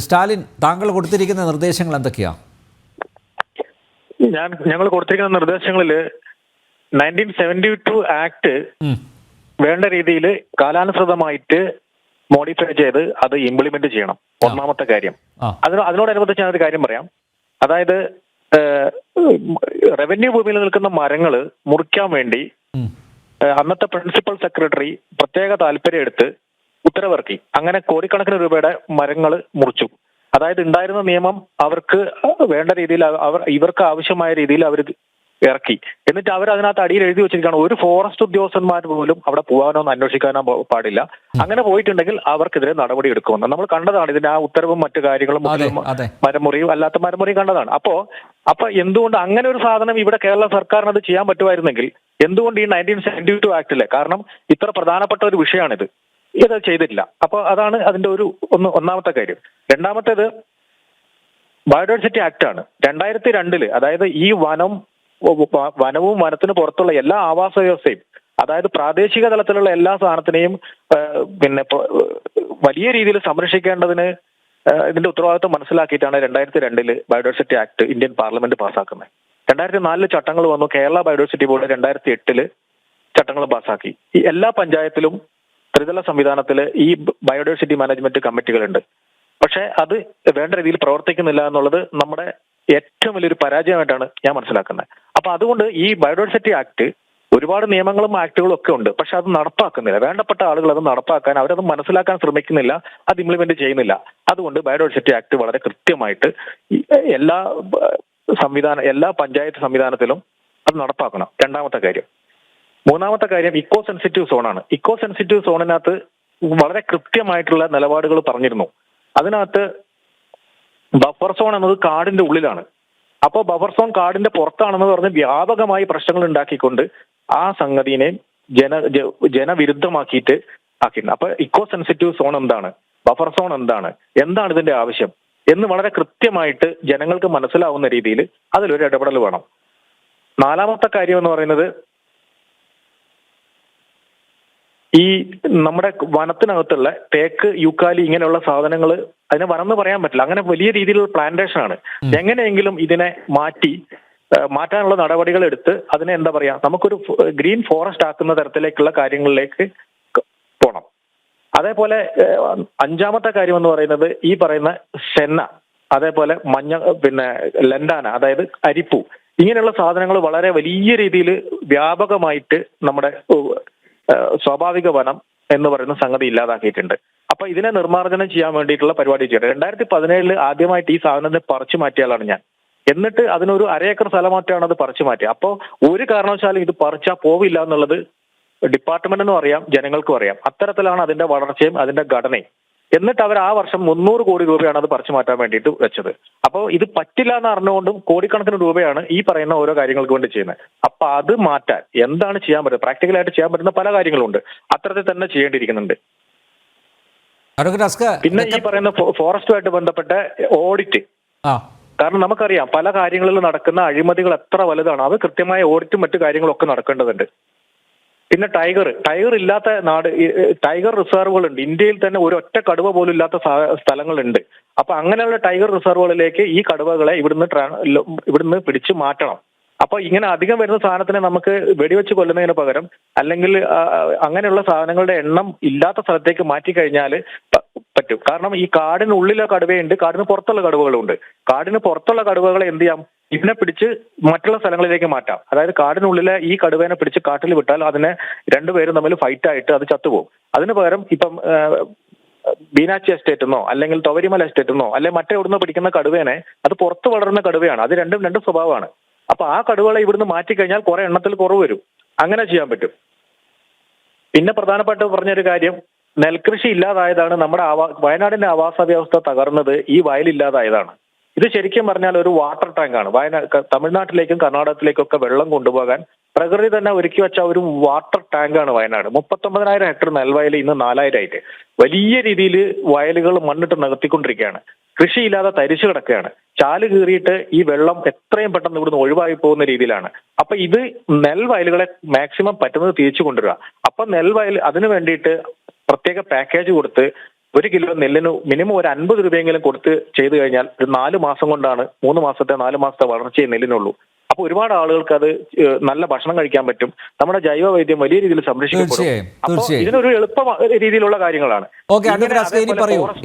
സ്റ്റാലിൻ, താങ്കൾ കൊടുത്തിരിക്കുന്ന നിർദ്ദേശങ്ങൾ എന്തൊക്കെയാണ്? ഞങ്ങൾ കൊടുത്തിരിക്കുന്ന നിർദ്ദേശങ്ങളിൽ 1972 ആക്ട് വേണ്ട രീതിയിൽ കാലാനുസൃതമായിട്ട് മോഡിഫൈ ചെയ്ത് അത് ഇംപ്ലിമെന്റ് ചെയ്യണം. ഒന്നാമത്തെ കാര്യം. അതിനോടനുബന്ധിച്ച് ഞാനൊരു കാര്യം പറയാം. അതായത് റവന്യൂ ഭൂമിയിൽ നിൽക്കുന്ന മരങ്ങൾ മുറിക്കാൻ വേണ്ടി അന്നത്തെ പ്രിൻസിപ്പൽ സെക്രട്ടറി പ്രത്യേക താല്പര്യം എടുത്ത് ഉത്തരവിറക്കി. അങ്ങനെ കോടിക്കണക്കിന് രൂപയുടെ മരങ്ങൾ മുറിച്ചു. അതായത് ഉണ്ടായിരുന്ന നിയമം അവർക്ക് വേണ്ട രീതിയിൽ ഇവർക്ക് ആവശ്യമായ രീതിയിൽ അവർ ഇറക്കി. എന്നിട്ട് അവർ അതിനകത്ത് അടിയിൽ എഴുതി വെച്ചിരിക്കുകയാണ്, ഒരു ഫോറസ്റ്റ് ഉദ്യോഗസ്ഥന്മാർ പോലും അവിടെ പോകാനോ അന്വേഷിക്കാനോ പാടില്ല. അങ്ങനെ പോയിട്ടുണ്ടെങ്കിൽ അവർക്കെതിരെ നടപടി എടുക്കുമെന്ന് നമ്മൾ കണ്ടതാണ്. ഇതിന്റെ ആ ഉത്തരവും മറ്റു കാര്യങ്ങളും മരമുറിയും അല്ലാത്ത മരമുറിയും കണ്ടതാണ്. അപ്പൊ എന്തുകൊണ്ട് അങ്ങനെ ഒരു സാധനം ഇവിടെ കേരള സർക്കാരിന് അത് ചെയ്യാൻ പറ്റുമായിരുന്നെങ്കിൽ എന്തുകൊണ്ട് ഈ 1972 ആക്ടിലെ, കാരണം ഇത്ര പ്രധാനപ്പെട്ട ഒരു വിഷയമാണിത്, ഇത് ചെയ്തിട്ടില്ല. അപ്പൊ അതാണ് അതിന്റെ ഒന്നാമത്തെ കാര്യം. രണ്ടാമത്തേത് ബയോഡൈവേഴ്സിറ്റി ആക്ട് ആണ് 2002. അതായത് ഈ വനവും വനത്തിന് പുറത്തുള്ള എല്ലാ ആവാസ വ്യവസ്ഥയും, അതായത് പ്രാദേശിക തലത്തിലുള്ള എല്ലാ സാധനത്തിനെയും വലിയ രീതിയിൽ സംരക്ഷിക്കേണ്ടതിന് ഇതിന്റെ ഉത്തരവാദിത്വം മനസ്സിലാക്കിയിട്ടാണ് 2002 ബയോഡൈവേഴ്സിറ്റി ആക്ട് ഇന്ത്യൻ പാർലമെന്റ് പാസ്സാക്കുന്നത്. 2004 ചട്ടങ്ങൾ വന്നു. കേരള ബയോഡൈവേഴ്സിറ്റി ബോർഡ് 2008 ചട്ടങ്ങൾ പാസ്സാക്കി. ഈ എല്ലാ പഞ്ചായത്തിലും ത്രിതല സംവിധാനത്തിൽ ഈ ബയോഡൈവേഴ്സിറ്റി മാനേജ്മെന്റ് കമ്മിറ്റികളുണ്ട്. പക്ഷെ അത് വേണ്ട രീതിയിൽ പ്രവർത്തിക്കുന്നില്ല എന്നുള്ളത് നമ്മുടെ ഏറ്റവും വലിയൊരു പരാജയമായിട്ടാണ് ഞാൻ മനസ്സിലാക്കുന്നത്. അപ്പൊ അതുകൊണ്ട് ഈ ബയോഡൈവേഴ്സിറ്റി ആക്ട് ഒരുപാട് നിയമങ്ങളും ആക്ടുകളും ഒക്കെ ഉണ്ട്, പക്ഷെ അത് നടപ്പാക്കുന്നില്ല. വേണ്ടപ്പെട്ട ആളുകൾ അത് നടപ്പാക്കാൻ, അവരത് മനസ്സിലാക്കാൻ ശ്രമിക്കുന്നില്ല, അത് ഇംപ്ലിമെന്റ് ചെയ്യുന്നില്ല. അതുകൊണ്ട് ബയോഡൈവേഴ്സിറ്റി ആക്ട് വളരെ കൃത്യമായിട്ട് എല്ലാ പഞ്ചായത്ത് സംവിധാനത്തിലും അത് നടപ്പാക്കണം. രണ്ടാമത്തെ കാര്യം. മൂന്നാമത്തെ കാര്യം ഇക്കോ സെൻസിറ്റീവ് സോണാണ്. ഇക്കോ സെൻസിറ്റീവ് സോണിനകത്ത് വളരെ കൃത്യമായിട്ടുള്ള നിലപാടുകൾ പറഞ്ഞിരുന്നു. അതിനകത്ത് ബഫർ സോൺ എന്നത് കാടിന്റെ ഉള്ളിലാണ്. അപ്പോൾ ബഫർ സോൺ കാടിന്റെ പുറത്താണെന്ന് പറഞ്ഞ് വ്യാപകമായി പ്രശ്നങ്ങൾ ഉണ്ടാക്കിക്കൊണ്ട് ആ സംഗതിനെ ജനവിരുദ്ധമാക്കിയിട്ട് ആക്കിയിട്ടുണ്ട്. അപ്പൊ ഇക്കോ സെൻസിറ്റീവ് സോൺ എന്താണ്, ബഫർ സോൺ എന്താണ് ഇതിന്റെ ആവശ്യം എന്ന് വളരെ കൃത്യമായിട്ട് ജനങ്ങൾക്ക് മനസ്സിലാവുന്ന രീതിയിൽ അതിലൊരു ഇടപെടൽ വേണം. നാലാമത്തെ കാര്യം എന്ന് പറയുന്നത്, ഈ നമ്മുടെ വനത്തിനകത്തുള്ള തേക്ക്, യൂക്കാലി ഇങ്ങനെയുള്ള സാധനങ്ങൾ അതിനെ വനം പറയാൻ പറ്റില്ല. അങ്ങനെ വലിയ രീതിയിലുള്ള പ്ലാന്റേഷൻ ആണ്. എങ്ങനെയെങ്കിലും ഇതിനെ മാറ്റാനുള്ള നടപടികൾ എടുത്ത് അതിനെ എന്താ പറയാ, നമുക്കൊരു ഗ്രീൻ ഫോറസ്റ്റ് ആക്കുന്ന തരത്തിലേക്കുള്ള കാര്യങ്ങളിലേക്ക് പോണം. അതേപോലെ അഞ്ചാമത്തെ കാര്യം എന്ന് പറയുന്നത് ഈ പറയുന്ന സെന്ന, അതേപോലെ ലെൻഡാന, അതായത് അരിപ്പൂ, ഇങ്ങനെയുള്ള സാധനങ്ങൾ വളരെ വലിയ രീതിയിൽ വ്യാപകമായിട്ട് നമ്മുടെ സ്വാഭാവിക വനം എന്ന് പറയുന്ന സംഗതി ഇല്ലാതാക്കിയിട്ടുണ്ട്. അപ്പൊ ഇതിനെ നിർമ്മാർജ്ജനം ചെയ്യാൻ വേണ്ടിയിട്ടുള്ള പരിപാടി ചെയ്യണം. 2017 ആദ്യമായിട്ട് ഈ സാധനത്തെ പറിച്ചു മാറ്റിയാലാണ് ഞാൻ. എന്നിട്ട് അതിനൊരു 1/2 ഏക്കർ സ്ഥലമാറ്റാണ് അത് പറിച്ചു മാറ്റിയത്. അപ്പോൾ ഒരു കാരണവശാലും ഇത് പറിച്ചാൽ പോവില്ല എന്നുള്ളത് ഡിപ്പാർട്ട്മെന്റിനും അറിയാം, ജനങ്ങൾക്കും അറിയാം. അത്തരത്തിലാണ് അതിന്റെ വളർച്ചയും അതിന്റെ ഘടനയും. എന്നിട്ട് അവർ ആ വർഷം 300 കോടി രൂപയാണ് അത് പറിച്ചു മാറ്റാൻ വേണ്ടിയിട്ട് വെച്ചത്. അപ്പോൾ ഇത് പറ്റില്ല എന്ന് അറിഞ്ഞുകൊണ്ടും കോടിക്കണക്കിന് രൂപയാണ് ഈ പറയുന്ന ഓരോ കാര്യങ്ങൾക്ക് വേണ്ടി ചെയ്യുന്നത്. അപ്പൊ അത് മാറ്റാൻ എന്താണ് ചെയ്യാൻ പറ്റുന്നത്? പ്രാക്ടിക്കലായിട്ട് ചെയ്യാൻ പറ്റുന്ന പല കാര്യങ്ങളുണ്ട്. അത്തരത്തിൽ തന്നെ ചെയ്യേണ്ടിയിരിക്കുന്നുണ്ട്. പിന്നെ ഈ പറയുന്ന ഫോറസ്റ്റുമായിട്ട് ബന്ധപ്പെട്ട ഓഡിറ്റ്, കാരണം നമുക്കറിയാം പല കാര്യങ്ങളിൽ നടക്കുന്ന അഴിമതികൾ എത്ര വലുതാണ്. അത് കൃത്യമായ ഓഡിറ്റും മറ്റു കാര്യങ്ങളൊക്കെ നടക്കേണ്ടതുണ്ട്. പിന്നെ ടൈഗർ ഇല്ലാത്ത നാട്, ടൈഗർ റിസർവുകളുണ്ട്. ഇന്ത്യയിൽ തന്നെ ഒരു ഒറ്റ കടുവ പോലും ഇല്ലാത്ത സ്ഥലങ്ങളുണ്ട്. അപ്പൊ അങ്ങനെയുള്ള ടൈഗർ റിസർവുകളിലേക്ക് ഈ കടുവകളെ ഇവിടുന്ന് പിടിച്ചു മാറ്റണം. അപ്പൊ ഇങ്ങനെ അധികം വരുന്ന സാധനത്തിനെ നമുക്ക് വെടിവെച്ച് കൊല്ലുന്നതിന് പകരം, അല്ലെങ്കിൽ അങ്ങനെയുള്ള സാധനങ്ങളുടെ എണ്ണം ഇല്ലാത്ത സ്ഥലത്തേക്ക് മാറ്റി കഴിഞ്ഞാൽ പറ്റും. കാരണം ഈ കാടിനുള്ളിലെ കടുവയുണ്ട്, കാടിന് പുറത്തുള്ള കടുവകളുണ്ട്. കാടിന് പുറത്തുള്ള കടുവകളെ എന്ത് ചെയ്യാം, ഇതിനെ പിടിച്ച് മറ്റുള്ള സ്ഥലങ്ങളിലേക്ക് മാറ്റാം. അതായത് കാടിനുള്ളിലെ ഈ കടുവേനെ പിടിച്ച് കാട്ടിൽ വിട്ടാൽ അതിനെ രണ്ടുപേരും തമ്മിൽ ഫൈറ്റ് ആയിട്ട് അത് ചത്തുപോകും. അതിന് പകരം ഇപ്പം ബീനാച്ചി എസ്റ്റേറ്റെന്നോ അല്ലെങ്കിൽ തൊവരിമല എസ്റ്റേറ്റെന്നോ അല്ലെങ്കിൽ മറ്റെവിടുന്ന് പിടിക്കുന്ന കടുവേനെ, അത് പുറത്ത് വളരുന്ന കടുവയാണ്, അത് രണ്ട് സ്വഭാവമാണ്. അപ്പൊ ആ കടുവകളെ ഇവിടുന്ന് മാറ്റിക്കഴിഞ്ഞാൽ കുറെ എണ്ണത്തിൽ കുറവ് വരും. അങ്ങനെ ചെയ്യാൻ പറ്റും. പിന്നെ പ്രധാനപ്പെട്ട പറഞ്ഞൊരു കാര്യം, നെൽകൃഷി ഇല്ലാതായതാണ്. നമ്മുടെ വയനാടിന്റെ ആവാസ വ്യവസ്ഥ തകർന്നത് ഈ വയലില്ലാതായതാണ്. ഇത് ശരിക്കും പറഞ്ഞാൽ ഒരു വാട്ടർ ടാങ്കാണ്. തമിഴ്നാട്ടിലേക്കും കർണാടകത്തിലേക്കും ഒക്കെ വെള്ളം കൊണ്ടുപോകാൻ പ്രകൃതി തന്നെ ഒരുക്കി വെച്ച ഒരു വാട്ടർ ടാങ്കാണ് വയനാട്. 39,000 ഹെക്ടർ നെൽവയൽ ഇന്ന് 4,000 ആയിട്ട് വലിയ രീതിയിൽ വയലുകൾ മണ്ണിട്ട് നികത്തിക്കൊണ്ടിരിക്കുകയാണ്. കൃഷിയില്ലാതെ തരിച്ചു കിടക്കുകയാണ്. ചാല് കീറിയിട്ട് ഈ വെള്ളം എത്രയും പെട്ടെന്ന് ഇവിടുന്ന് ഒഴിവായി പോകുന്ന രീതിയിലാണ്. അപ്പൊ ഇത് നെൽവയലുകളെ മാക്സിമം പറ്റുന്നത് തിരിച്ചു കൊണ്ടുവരിക. അപ്പൊ നെൽവയൽ അതിനു വേണ്ടിയിട്ട് പ്രത്യേക പാക്കേജ് കൊടുത്ത് 1 കിലോ നെല്ലിന് മിനിമം ഒരു 50 രൂപയെങ്കിലും കൊടുത്ത് ചെയ്തു കഴിഞ്ഞാൽ ഒരു 4 മാസം കൊണ്ടാണ് 4 മാസത്തെ വളർച്ചയെ നെല്ലിനുള്ളൂ. അപ്പൊ ഒരുപാട് ആളുകൾക്ക് അത് നല്ല ഭക്ഷണം കഴിക്കാൻ പറ്റും. നമ്മുടെ ജൈവ വൈദ്യം വലിയ രീതിയിൽ സംരക്ഷിക്കപ്പെടും. അപ്പോൾ ഇതിനൊരു എളുപ്പ രീതിയിലുള്ള കാര്യങ്ങളാണ്.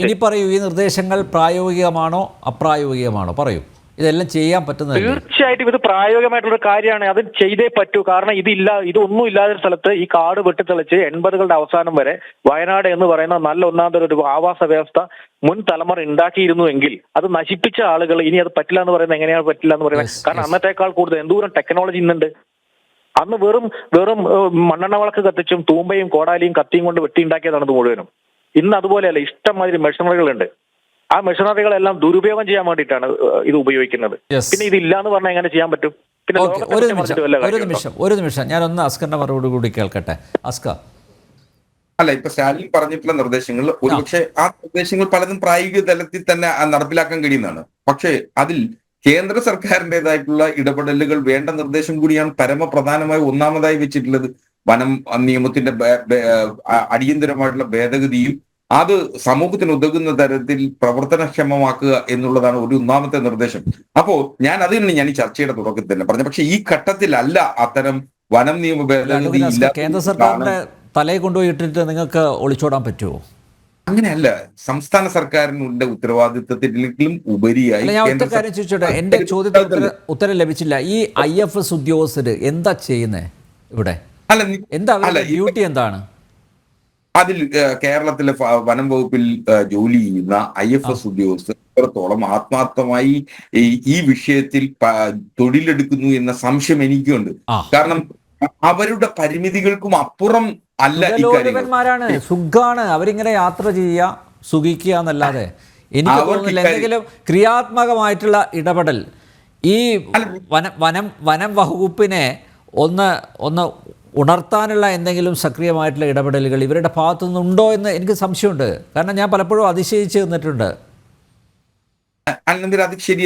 ഇനി പറയൂ, ഈ നിർദ്ദേശങ്ങൾ പ്രായോഗികമാണോ അപ്രായോഗികമാണോ? പറയൂ. ഇതെല്ലാം ചെയ്യാൻ പറ്റുന്നത്? തീർച്ചയായിട്ടും ഇത് പ്രായോഗികമായിട്ടുള്ള കാര്യമാണ്. അത് ചെയ്തേ പറ്റൂ. കാരണം ഇതൊന്നും ഇല്ലാത്ത സ്ഥലത്ത് ഈ കാട് വെട്ടിത്തെളിച്ച് 80കളുടെ അവസാനം വരെ വയനാട് എന്ന് പറയുന്ന നല്ല ഒന്നാന്തര ഒരു ആവാസ വ്യവസ്ഥ മുൻ തലമുറ ഉണ്ടാക്കിയിരുന്നുവെങ്കിൽ അത് നശിപ്പിച്ച ആളുകൾ ഇനി അത് പറ്റില്ല എന്ന് പറയുന്നത് എങ്ങനെയാണ് പറ്റില്ല എന്ന് പറയുന്നത്? കാരണം അന്നത്തേക്കാൾ കൂടുതൽ എന്തോരം ടെക്നോളജി ഇന്നുണ്ട്. അന്ന് വെറും മണ്ണെണ്ണ വിളക്ക് കത്തിച്ചും തൂമ്പയും കോടാലിയും കത്തിയും കൊണ്ട് വെട്ടിയുണ്ടാക്കിയതാണ് ഇത് മുഴുവനും. ഇന്ന് അതുപോലെയല്ല, ഇഷ്ടംമാതിരി മെഷീനറികളുണ്ട്. ആ മെഷീനറികളെല്ലാം ദുരുപയോഗം ചെയ്യാൻ വേണ്ടിയിട്ടാണ് ഇത് ഉപയോഗിക്കുന്നത്. പിന്നെ ഇതില്ല എന്ന് പറഞ്ഞാൽ എങ്ങനെ ചെയ്യാൻ പറ്റും? പിന്നെ ഒരു നിമിഷം ഞാനൊന്ന് അസ്കറിന്റെ മറുപടി കൂടി കേൾക്കട്ടെ. അസ്കർ, അല്ല, ഇപ്പൊ സ്റ്റാലിൻ പറഞ്ഞിട്ടുള്ള നിർദ്ദേശങ്ങൾ ഒരുപക്ഷെ ആ നിർദ്ദേശങ്ങൾ പലതും പ്രായോഗിക തലത്തിൽ തന്നെ നടപ്പിലാക്കാൻ കഴിയുന്നതാണ്. പക്ഷേ അതിൽ കേന്ദ്ര സർക്കാരിൻ്റെതായിട്ടുള്ള ഇടപെടലുകൾ വേണ്ട നിർദ്ദേശം കൂടിയാണ് പരമപ്രധാനമായി ഒന്നാമതായി വെച്ചിട്ടുള്ളത്. വനം നിയമത്തിന്റെ അടിയന്തരമായിട്ടുള്ള ഭേദഗതിയും അത് സമൂഹത്തിന് ഉതകുന്ന തരത്തിൽ പ്രവർത്തനക്ഷമമാക്കുക എന്നുള്ളതാണ് ഒരു ഒന്നാമത്തെ നിർദ്ദേശം. അപ്പോ ഞാൻ ഈ ചർച്ചയുടെ തുടക്കത്തിൽ തന്നെ പറഞ്ഞു. പക്ഷെ ഈ ഘട്ടത്തിലല്ല അത്തരം വനം നിയമ ഭേദഗതി കേന്ദ്ര സർക്കാരിന്റെ തലയെ കൊണ്ടുപോയി ഇട്ടിട്ട് നിങ്ങൾക്ക് ഒളിച്ചോടാൻ പറ്റുമോ? അങ്ങനെയല്ല. സംസ്ഥാന സർക്കാരിന്റെ ഉത്തരവാദിത്വത്തിലും ഉപരിയായി ഞാൻ ഒറ്റ കാര്യം ചോദിച്ചോട്ടെ, എന്റെ ചോദ്യത്തിന് ഉത്തരം ലഭിച്ചില്ല. ഈ IFS ഉദ്യോഗസ്ഥര് എന്താ ചെയ്യുന്നേ ഇവിടെ? എന്താ ഡ്യൂട്ടി? എന്താണ് അതിൽ കേരളത്തിലെ വനം വകുപ്പിൽ ജോലി ചെയ്യുന്ന IFS ഉദ്യോഗസ്ഥർ എത്രത്തോളം ആത്മാർത്ഥമായി ഈ വിഷയത്തിൽ തൊഴിലെടുക്കുന്നു എന്ന സംശയം എനിക്കുണ്ട്. കാരണം അവരുടെ പരിമിതികൾക്കും അപ്പുറം അല്ല ഇക്കാര്യമാരാണ്. സുഖാണ് അവരിങ്ങനെ യാത്ര ചെയ്യുക, സുഖിക്കുക എന്നല്ലാതെ എനിക്ക് തോന്നുന്നില്ല എന്തെങ്കിലും ക്രിയാത്മകമായിട്ടുള്ള ഇടപെടൽ ഈ വനം വകുപ്പിനെ ഒന്ന് ഉണർത്താനുള്ള എന്തെങ്കിലും സക്രിയമായിട്ടുള്ള ഇടപെടലുകൾ ഇവരുടെ ഭാഗത്തു നിന്നുണ്ടോ എന്ന് എനിക്ക് സംശയമുണ്ട്. കാരണം ഞാൻ പലപ്പോഴും അതിശയിച്ച് നിന്നിട്ടുണ്ട്. അല്ലെങ്കിൽ അത് ശരി,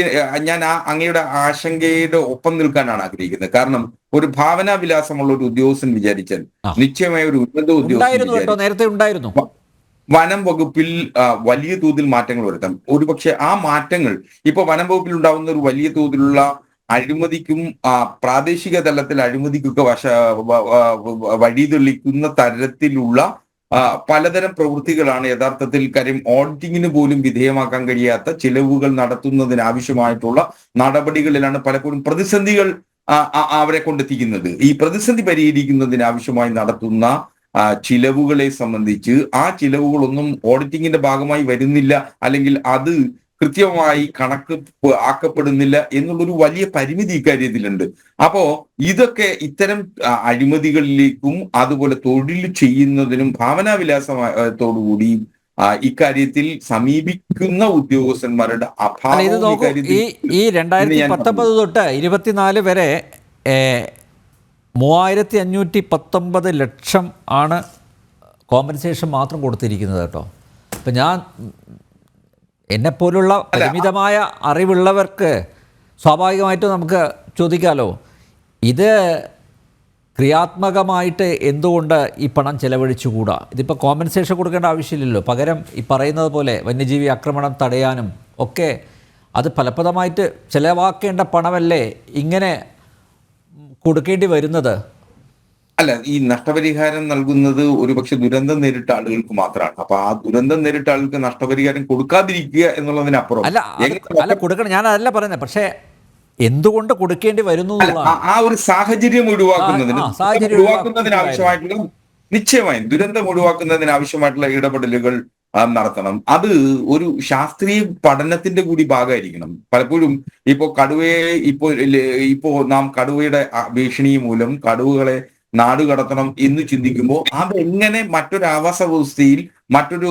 ഞാൻ അങ്ങയുടെ ആശങ്കയുടെ ഒപ്പം നിൽക്കാനാണ് ആഗ്രഹിക്കുന്നത്. കാരണം ഒരു ഭാവനാവിലാസമുള്ള ഒരു ഉദ്യോഗസ്ഥൻ വിചാരിച്ചാൽ നിശ്ചയമായ ഒരു ഉന്നത ഉദ്യോഗസ്ഥൻ നേരത്തെ ഉണ്ടായിരുന്നു വനം വകുപ്പിൽ വലിയ തോതിൽ മാറ്റങ്ങൾ വരുത്താം. ഒരുപക്ഷെ ആ മാറ്റങ്ങൾ ഇപ്പൊ വനം വകുപ്പിൽ ഉണ്ടാകുന്ന ഒരു വലിയ തോതിലുള്ള അഴിമതിക്കും പ്രാദേശിക തലത്തിൽ അഴിമതിക്കൊക്കെ വഴിതെളിക്കുന്ന തരത്തിലുള്ള പലതരം പ്രവൃത്തികളാണ് യഥാർത്ഥത്തിൽ കാര്യം ഓഡിറ്റിങ്ങിന് പോലും വിധേയമാക്കാൻ കഴിയാത്ത ചിലവുകൾ നടത്തുന്നതിന് ആവശ്യമായിട്ടുള്ള നടപടികളിലാണ് പലപ്പോഴും പ്രതിസന്ധികൾ അവരെ കൊണ്ടെത്തിക്കുന്നത്. ഈ പ്രതിസന്ധി പരിഹരിക്കുന്നതിന് ആവശ്യമായി നടത്തുന്ന ചിലവുകളെ സംബന്ധിച്ച് ആ ചിലവുകളൊന്നും ഓഡിറ്റിങ്ങിന്റെ ഭാഗമായി വരുന്നില്ല, അല്ലെങ്കിൽ അത് കൃത്യമായി കണക്ക് ആക്കപ്പെടുന്നില്ല എന്നുള്ളൊരു വലിയ പരിമിതി ഇക്കാര്യത്തിലുണ്ട്. അപ്പോ ഇതൊക്കെ ഇത്തരം അഴിമതികളിലേക്കും അതുപോലെ തൊഴിൽ ചെയ്യുന്നതിനും ഭാവനാവിലാസത്തോടുകൂടി ഇക്കാര്യത്തിൽ സമീപിക്കുന്ന ഉദ്യോഗസ്ഥന്മാരുടെ അഭാവം. ഈ 2019 തൊട്ട് 24 വരെ 3519 ലക്ഷം ആണ് കോമ്പൻസേഷൻ മാത്രം കൊടുത്തിരിക്കുന്നത് കേട്ടോ. ഇപ്പം ഞാൻ എന്നെപ്പോലുള്ള പരിമിതമായ അറിവുള്ളവർക്ക് സ്വാഭാവികമായിട്ടും നമുക്ക് ചോദിക്കാമല്ലോ, ഇത് ക്രിയാത്മകമായിട്ട് എന്തുകൊണ്ട് ഈ പണം ചെലവഴിച്ചുകൂടാ? ഇതിപ്പോൾ കോമ്പൻസേഷൻ കൊടുക്കേണ്ട ആവശ്യമില്ലല്ലോ. പകരം ഈ പറയുന്നത് പോലെ വന്യജീവി ആക്രമണം തടയാനും ഒക്കെ അത് ഫലപ്രദമായിട്ട് ചെലവാക്കേണ്ട പണമല്ലേ ഇങ്ങനെ കൊടുക്കേണ്ടി വരുന്നത്? അല്ല, ഈ നഷ്ടപരിഹാരം നൽകുന്നത് ഒരുപക്ഷെ ദുരന്തം നേരിട്ട ആളുകൾക്ക് മാത്രമാണ്. അപ്പൊ ആ ദുരന്തം നേരിട്ട ആളുകൾക്ക് നഷ്ടപരിഹാരം കൊടുക്കാതിരിക്കുക എന്നുള്ളതിനപ്പുറം അല്ല കൊടുക്കണം, ഞാൻ അതല്ല പറയുന്നത്. പക്ഷേ എന്തുകൊണ്ട് കൊടുക്കേണ്ടി വരുന്നു ആ ഒരു സാഹചര്യം ഒഴിവാക്കുന്നതിന് ആവശ്യമായിട്ടുള്ള നിശ്ചയമായും ദുരന്തം ഒഴിവാക്കുന്നതിന് ആവശ്യമായിട്ടുള്ള ഇടപെടലുകൾ നടത്തണം. അത് ഒരു ശാസ്ത്രീയ പഠനത്തിന്റെ കൂടി ഭാഗമായിരിക്കണം. പലപ്പോഴും ഇപ്പോ നാം കടുവയുടെ ഭീഷണി മൂലം കടുവകളെ നാടുകടത്തണം എന്ന് ചിന്തിക്കുമ്പോൾ അതെങ്ങനെ മറ്റൊരു ആവാസ വ്യവസ്ഥയിൽ മറ്റൊരു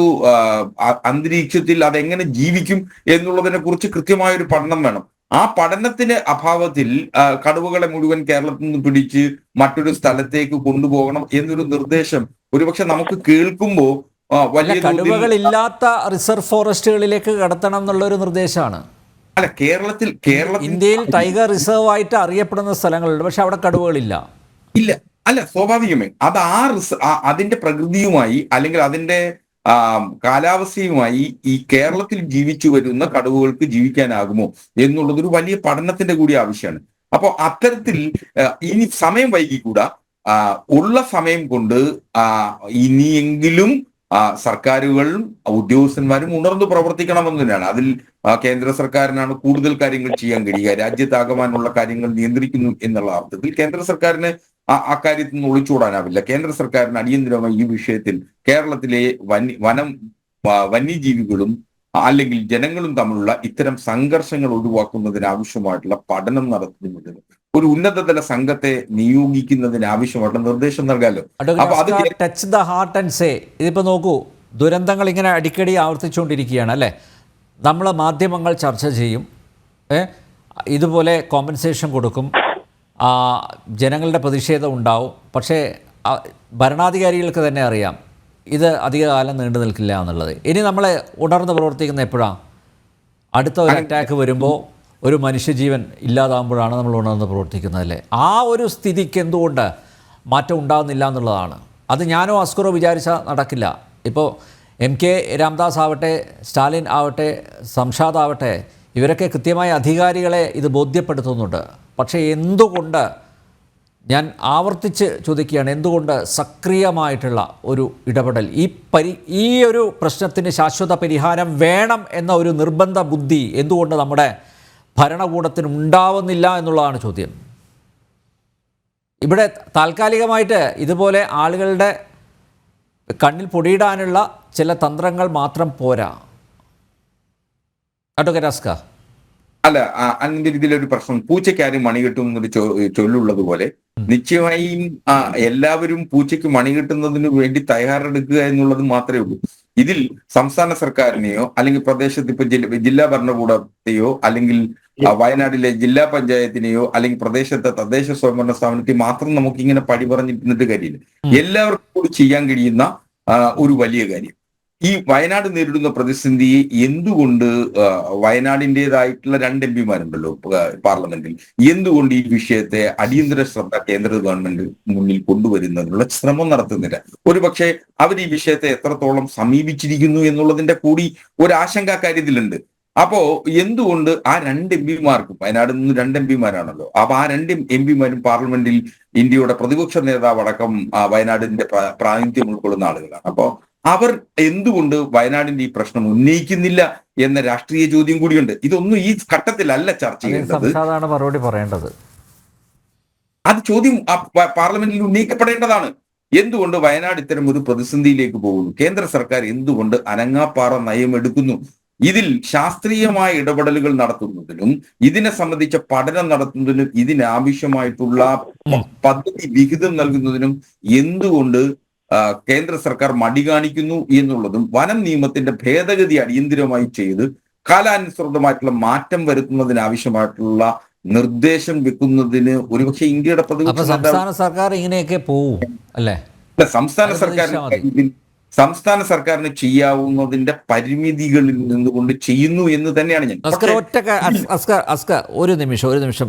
അന്തരീക്ഷത്തിൽ അതെങ്ങനെ ജീവിക്കും എന്നുള്ളതിനെ കുറിച്ച് കൃത്യമായ ഒരു പഠനം വേണം. ആ പഠനത്തിന്റെ അഭാവത്തിൽ കടുവകളെ മുഴുവൻ കേരളത്തിൽ നിന്ന് പിടിച്ച് മറ്റൊരു സ്ഥലത്തേക്ക് കൊണ്ടുപോകണം എന്നൊരു നിർദ്ദേശം ഒരുപക്ഷെ നമുക്ക് കേൾക്കുമ്പോൾ വലിയ കടുവകളില്ലാത്ത റിസർവ് ഫോറസ്റ്റുകളിലേക്ക് കടത്തണം എന്നുള്ള ഒരു നിർദ്ദേശമാണ്. അല്ല, കേരളത്തിൽ ഇന്ത്യയിൽ ടൈഗർ റിസർവ് ആയിട്ട് അറിയപ്പെടുന്ന സ്ഥലങ്ങളുണ്ട്, പക്ഷെ അവിടെ കടുവകളില്ല. ഇല്ല, അല്ല, സ്വാഭാവികമേ അത് അതിന്റെ പ്രകൃതിയുമായി അല്ലെങ്കിൽ അതിന്റെ കാലാവസ്ഥയുമായി ഈ കേരളത്തിൽ ജീവിച്ചു വരുന്ന കടുവകൾക്ക് ജീവിക്കാനാകുമോ എന്നുള്ളതൊരു വലിയ പഠനത്തിന്റെ കൂടി ആവശ്യമാണ്. അപ്പോൾ അത്തരത്തിൽ ഇനി സമയം വൈകിക്കൂടാ. ഉള്ള സമയം കൊണ്ട് ഇനിയെങ്കിലും സർക്കാരുകളും ഉദ്യോഗസ്ഥന്മാരും ഉണർന്നു പ്രവർത്തിക്കണമെന്ന് തന്നെയാണ്. അതിൽ കേന്ദ്ര സർക്കാരിനാണ് കൂടുതൽ കാര്യങ്ങൾ ചെയ്യാൻ കഴിയുക. രാജ്യത്താകമാനുള്ള കാര്യങ്ങൾ നിയന്ത്രിക്കുന്നു എന്നുള്ള അർത്ഥത്തിൽ കേന്ദ്ര സർക്കാരിന് അക്കാര്യത്തിൽ നിന്ന് ഒളിച്ചോടാനാവില്ല. കേന്ദ്ര സർക്കാരിന് അടിയന്തരമായി ഈ വിഷയത്തിൽ കേരളത്തിലെ വന്യജീവികളും അല്ലെങ്കിൽ ജനങ്ങളും തമ്മിലുള്ള ഇത്തരം സംഘർഷങ്ങൾ ഒഴിവാക്കുന്നതിന് ആവശ്യമായിട്ടുള്ള പഠനം നടത്തുന്നതിന് ഒരു ഉന്നതതല സംഘത്തെ നിയോഗിക്കുന്നതിന് ആവശ്യമായിട്ടുള്ള നിർദ്ദേശം നൽകാമല്ലോ. അപ്പൊ അത് touch the heart and say. ഇതിപ്പോൾ നോക്കൂ, ദുരന്തങ്ങൾ ഇങ്ങനെ അടിക്കടി ആവർത്തിച്ചുകൊണ്ടിരിക്കുകയാണ് അല്ലേ. നമ്മൾ മാധ്യമങ്ങൾ ചർച്ച ചെയ്യും, ഇതുപോലെ കോമ്പൻസേഷൻ കൊടുക്കും, ജനങ്ങളുടെ പ്രതിഷേധം ഉണ്ടാവും. പക്ഷേ ഭരണാധികാരികൾക്ക് തന്നെ അറിയാം ഇത് അധികകാലം നീണ്ടു നിൽക്കില്ല എന്നുള്ളത്. ഇനി നമ്മൾ ഉണർന്ന് പ്രവർത്തിക്കുന്ന എപ്പോഴാണ്? അടുത്ത ഒരു അറ്റാക്ക് വരുമ്പോൾ, ഒരു മനുഷ്യജീവൻ ഇല്ലാതാകുമ്പോഴാണ് നമ്മൾ ഉണർന്ന് പ്രവർത്തിക്കുന്നതല്ലേ. ആ ഒരു സ്ഥിതിക്ക് എന്തുകൊണ്ട് മാറ്റം ഉണ്ടാകുന്നില്ല എന്നുള്ളതാണ്. അത് ഞാനോ അസ്കറോ വിചാരിച്ചാൽ നടക്കില്ല. ഇപ്പോൾ MK രാംദാസ് ആവട്ടെ, സ്റ്റാലിൻ ആവട്ടെ, സംഷാദ് ആവട്ടെ, ഇവരൊക്കെ കൃത്യമായ അധികാരികളെ ഇത് ബോധ്യപ്പെടുത്തുന്നുണ്ട്. പക്ഷേ എന്തുകൊണ്ട്, ഞാൻ ആവർത്തിച്ച് ചോദിക്കുകയാണ്, എന്തുകൊണ്ട് സക്രിയമായിട്ടുള്ള ഒരു ഇടപെടൽ, ഈ ഒരു പ്രശ്നത്തിന് ശാശ്വത പരിഹാരം വേണം എന്ന ഒരു നിർബന്ധ ബുദ്ധി എന്തുകൊണ്ട് നമ്മുടെ ഭരണകൂടത്തിന് ഉണ്ടാവുന്നില്ല എന്നുള്ളതാണ് ചോദ്യം. ഇവിടെ താൽക്കാലികമായിട്ട് ഇതുപോലെ ആളുകളുടെ കണ്ണിൽ പൊടിയിടാനുള്ള ചില തന്ത്രങ്ങൾ മാത്രം പോരാ. അഡ്വക്കേറ്റ് അസ്ക. അല്ല, അതിന്റെ രീതിയിലൊരു പ്രശ്നം, പൂച്ചയ്ക്ക് ആരും മണി കിട്ടും എന്നൊരു ചൊല്ലുള്ളത് പോലെ നിശ്ചയമായും എല്ലാവരും പൂച്ചയ്ക്ക് മണി കിട്ടുന്നതിന് വേണ്ടി തയ്യാറെടുക്കുക എന്നുള്ളത് മാത്രമേ ഉള്ളൂ. ഇതിൽ സംസ്ഥാന സർക്കാരിനെയോ അല്ലെങ്കിൽ പ്രദേശത്ത് ഇപ്പൊ ജില്ലാ ഭരണകൂടത്തെയോ അല്ലെങ്കിൽ വയനാട്ടിലെ ജില്ലാ പഞ്ചായത്തിനെയോ അല്ലെങ്കിൽ പ്രദേശത്തെ തദ്ദേശ സ്വയംഭരണ സ്ഥാപനത്തെ മാത്രം നമുക്ക് ഇങ്ങനെ പടി പറഞ്ഞിരുന്നിട്ട് കാര്യമില്ല. എല്ലാവർക്കും കൂടി ചെയ്യാൻ കഴിയുന്ന ഒരു വലിയ കാര്യം, ഈ വയനാട് നേരിടുന്ന പ്രതിസന്ധിയെ എന്തുകൊണ്ട് വയനാടിൻ്റെതായിട്ടുള്ള 2 MP മാരുണ്ടല്ലോ പാർലമെന്റിൽ, എന്തുകൊണ്ട് ഈ വിഷയത്തെ അടിയന്തര ശ്രദ്ധ കേന്ദ്ര ഗവൺമെന്റ് മുന്നിൽ കൊണ്ടുവരുന്നതിനുള്ള ശ്രമം നടത്തുന്നില്ല? ഒരുപക്ഷെ അവർ ഈ വിഷയത്തെ എത്രത്തോളം സമീപിച്ചിരിക്കുന്നു എന്നുള്ളതിന്റെ കൂടി ഒരു ആശങ്ക കാര്യത്തിലുണ്ട്. അപ്പോ എന്തുകൊണ്ട് ആ 2 MP മാർക്കും, വയനാട് നിന്ന് 2 MP മാരാണല്ലോ, അപ്പൊ ആ 2 MP മാരും പാർലമെന്റിൽ ഇന്ത്യയുടെ പ്രതിപക്ഷ നേതാവ് അടക്കം വയനാടിന്റെ പ്രാതിനിധ്യം ഉൾക്കൊള്ളുന്ന ആളുകളാണ്. അപ്പോ അവർ എന്തുകൊണ്ട് വയനാടിന്റെ ഈ പ്രശ്നം ഉന്നയിക്കുന്നില്ല എന്ന രാഷ്ട്രീയ ചോദ്യം കൂടിയുണ്ട്. ഇതൊന്നും ഈ ഘട്ടത്തിലല്ല ചർച്ച ചെയ്യേണ്ടത്, മറുപടി പറയേണ്ടത്. അത് ചോദ്യം പാർലമെന്റിൽ ഉന്നയിക്കപ്പെടേണ്ടതാണ്. എന്തുകൊണ്ട് വയനാട് ഇത്തരം ഒരു പ്രതിസന്ധിയിലേക്ക് പോകുന്നു? കേന്ദ്ര സർക്കാർ എന്തുകൊണ്ട് അനങ്ങാപ്പാറ നയം എടുക്കുന്നു? ഇതിൽ ശാസ്ത്രീയമായ ഇടപെടലുകൾ നടത്തുന്നതിനും ഇതിനെ സംബന്ധിച്ച പഠനം നടത്തുന്നതിനും ഇതിനാവശ്യമായിട്ടുള്ള പദ്ധതി വിഹിതം നൽകുന്നതിനും എന്തുകൊണ്ട് കേന്ദ്ര സർക്കാർ മടി കാണിക്കുന്നു എന്നുള്ളതും വനം നിയമത്തിന്റെ ഭേദഗതി അടിയന്തിരമായി ചെയ്ത് കാലാനുസൃതമായിട്ടുള്ള മാറ്റം വരുത്തുന്നതിനാവശ്യമായിട്ടുള്ള നിർദ്ദേശം വെക്കുന്നതിന് ഒരുപക്ഷെ ഇന്ത്യയുടെ സംസ്ഥാന സർക്കാർ ഇങ്ങനെയൊക്കെ പോവും അല്ലേ? സംസ്ഥാന സർക്കാരിന് ചെയ്യാവുന്നതിന്റെ പരിമിതികളിൽ നിന്നുകൊണ്ട് ചെയ്യുന്നു എന്ന് തന്നെയാണ് ഞാൻ. ഒരു നിമിഷം